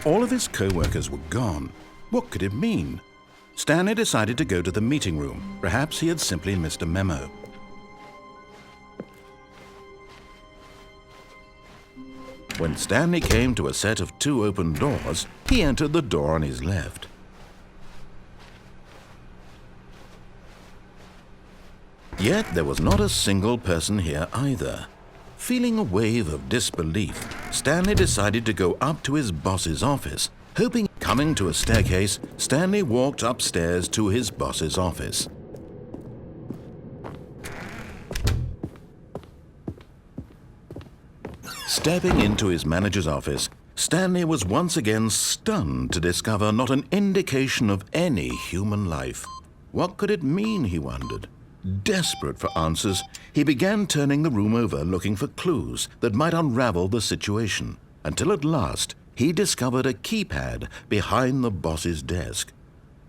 All of his co-workers were gone. What could it mean? Stanley decided to go to the meeting room. Perhaps he had simply missed a memo. When Stanley came to a set of 2 open doors, he entered the door on his left. Yet there was not a single person here either. Feeling a wave of disbelief, Stanley decided to go up to his boss's office. Hoping, coming to a staircase, Stanley walked upstairs to his boss's office. Stepping into his manager's office, Stanley was once again stunned to discover not an indication of any human life. What could it mean, he wondered. Desperate for answers, he began turning the room over looking for clues that might unravel the situation, until at last he discovered a keypad behind the boss's desk.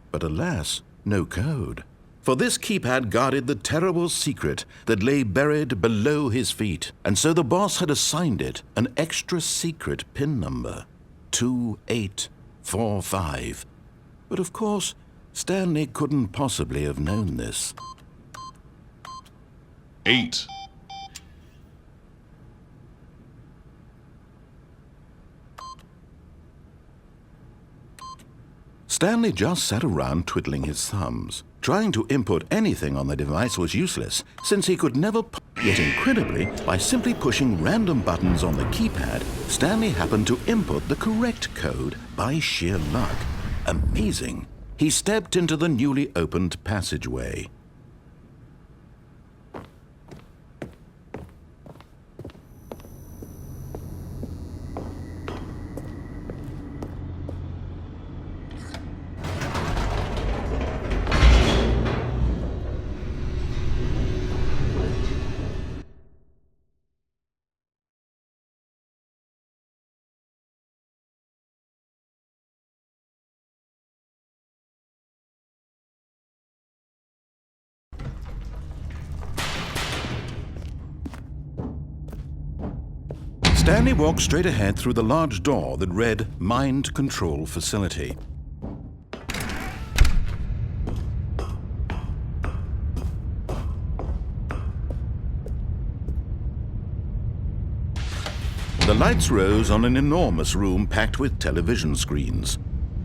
But alas, no code. For this keypad guarded the terrible secret that lay buried below his feet, and so the boss had assigned it an extra secret PIN number, 2845. But of course, Stanley couldn't possibly have known this. 8. Stanley just sat around twiddling his thumbs. Trying to input anything on the device was useless, since he could never. Yet incredibly, by simply pushing random buttons on the keypad, Stanley happened to input the correct code by sheer luck. Amazing! He stepped into the newly opened passageway. Stanley walked straight ahead through the large door that read Mind Control Facility. The lights rose on an enormous room packed with television screens.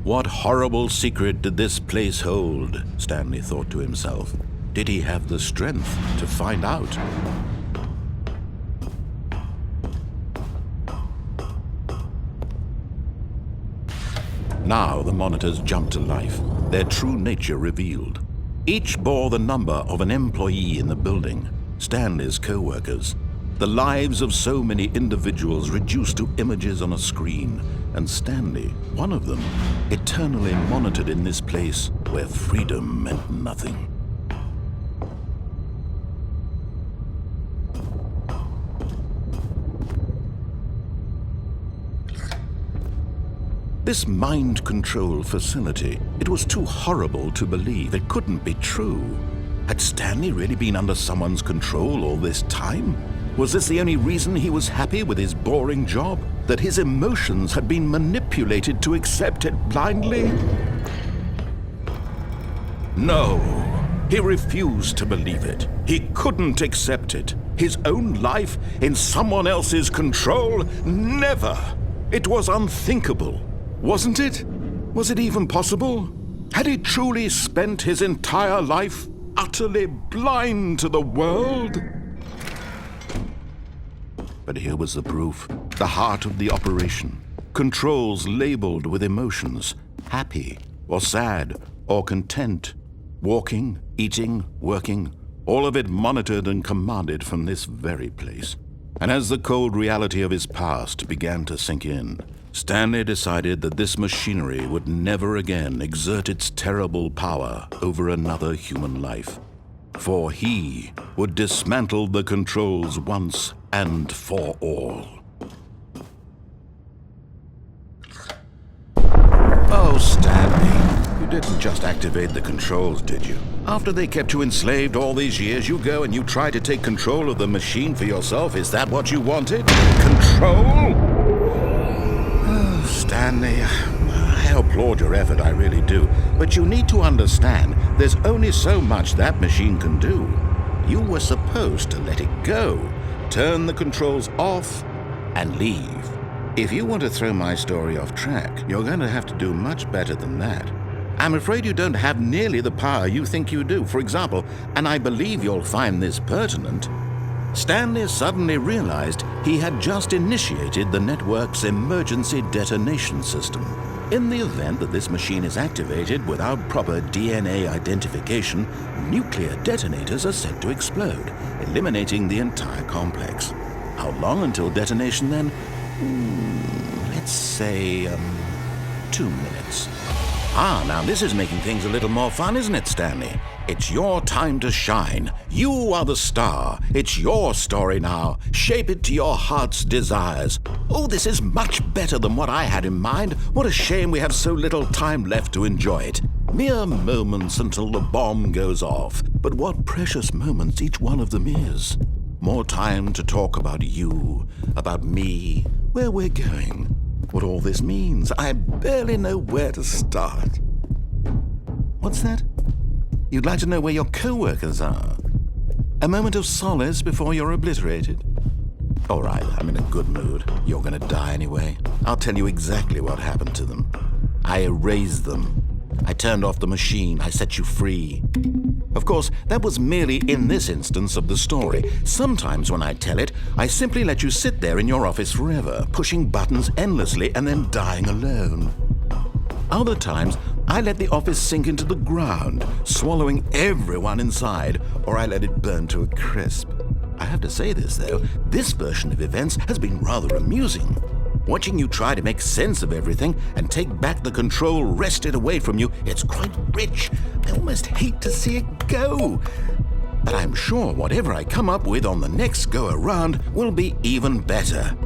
What horrible secret did this place hold? Stanley thought to himself. Did he have the strength to find out? Now the monitors jumped to life, their true nature revealed. Each bore the number of an employee in the building, Stanley's co-workers. The lives of so many individuals reduced to images on a screen, and Stanley, one of them, eternally monitored in this place where freedom meant nothing. This mind control facility, it was too horrible to believe. It couldn't be true. Had Stanley really been under someone's control all this time? Was this the only reason he was happy with his boring job? That his emotions had been manipulated to accept it blindly? No, he refused to believe it. He couldn't accept it. His own life in someone else's control? Never! It was unthinkable. Wasn't it? Was it even possible? Had he truly spent his entire life utterly blind to the world? But here was the proof, the heart of the operation. Controls labeled with emotions, happy or sad or content. Walking, eating, working, all of it monitored and commanded from this very place. And as the cold reality of his past began to sink in, Stanley decided that this machinery would never again exert its terrible power over another human life. For he would dismantle the controls once and for all. Oh, Stanley, you didn't just activate the controls, did you? After they kept you enslaved all these years, you go and you try to take control of the machine for yourself. Is that what you wanted? Control? Oh, Stanley, I applaud your effort, I really do. But you need to understand, there's only so much that machine can do. You were supposed to let it go, turn the controls off, and leave. If you want to throw my story off track, you're going to have to do much better than that. I'm afraid you don't have nearly the power you think you do. For example, and I believe you'll find this pertinent, Stanley suddenly realized he had just initiated the network's emergency detonation system. In the event that this machine is activated without proper DNA identification, nuclear detonators are set to explode, eliminating the entire complex. How long until detonation then? Let's say, 2 minutes. Now this is making things a little more fun, isn't it, Stanley? It's your time to shine. You are the star. It's your story now. Shape it to your heart's desires. Oh, this is much better than what I had in mind. What a shame we have so little time left to enjoy it. Mere moments until the bomb goes off. But what precious moments each one of them is. More time to talk about you, about me, where we're going, what all this means. I barely know where to start. What's that? You'd like to know where your co-workers are? A moment of solace before you're obliterated? All right, I'm in a good mood. You're gonna die anyway. I'll tell you exactly what happened to them. I erased them. I turned off the machine. I set you free. Of course, that was merely in this instance of the story. Sometimes when I tell it, I simply let you sit there in your office forever, pushing buttons endlessly and then dying alone. Other times, I let the office sink into the ground, swallowing everyone inside, or I let it burn to a crisp. I have to say this, though, this version of events has been rather amusing. Watching you try to make sense of everything and take back the control wrested away from you, it's quite rich. I almost hate to see it go. But I'm sure whatever I come up with on the next go-around will be even better.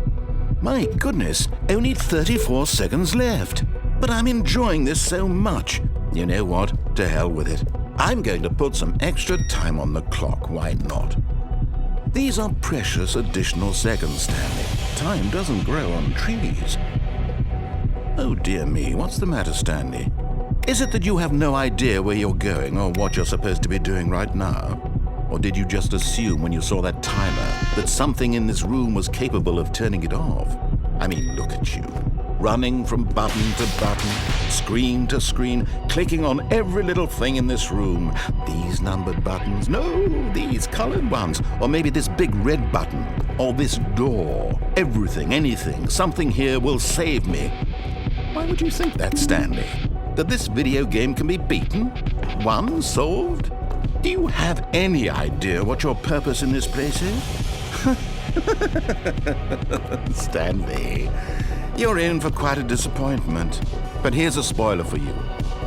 My goodness, only 34 seconds left. But I'm enjoying this so much. You know what? To hell with it. I'm going to put some extra time on the clock. Why not? These are precious additional seconds, Stanley. Time doesn't grow on trees. Oh dear me, what's the matter, Stanley? Is it that you have no idea where you're going or what you're supposed to be doing right now? Or did you just assume when you saw that timer that something in this room was capable of turning it off? I mean, look at you. Running from button to button, screen to screen, clicking on every little thing in this room. These numbered buttons, no, these colored ones, or maybe this big red button, or this door. Everything, anything, something here will save me. Why would you think that, Stanley? That this video game can be beaten? Won? Solved? Do you have any idea what your purpose in this place is? Stanley, you're in for quite a disappointment. But here's a spoiler for you.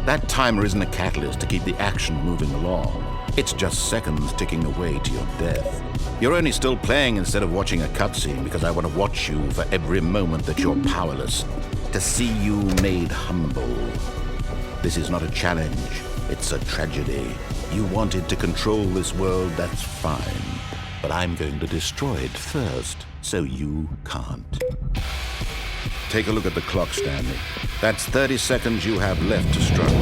That timer isn't a catalyst to keep the action moving along. It's just seconds ticking away to your death. You're only still playing instead of watching a cutscene because I want to watch you for every moment that you're powerless. To see you made humble. This is not a challenge. It's a tragedy. You wanted to control this world, that's fine. But I'm going to destroy it first, so you can't. Take a look at the clock, Stanley. That's 30 seconds you have left to struggle.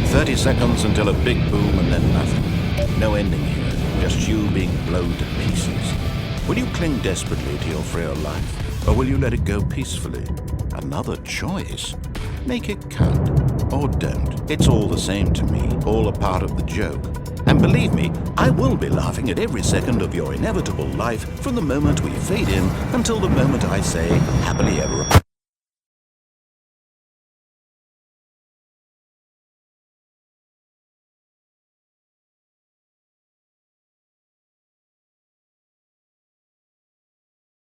30 seconds until a big boom and then nothing. No ending here, just you being blown to pieces. Will you cling desperately to your frail life, or will you let it go peacefully? Another choice. Make it count, or don't. It's all the same to me, all a part of the joke. And believe me, I will be laughing at every second of your inevitable life from the moment we fade in until the moment I say, happily ever.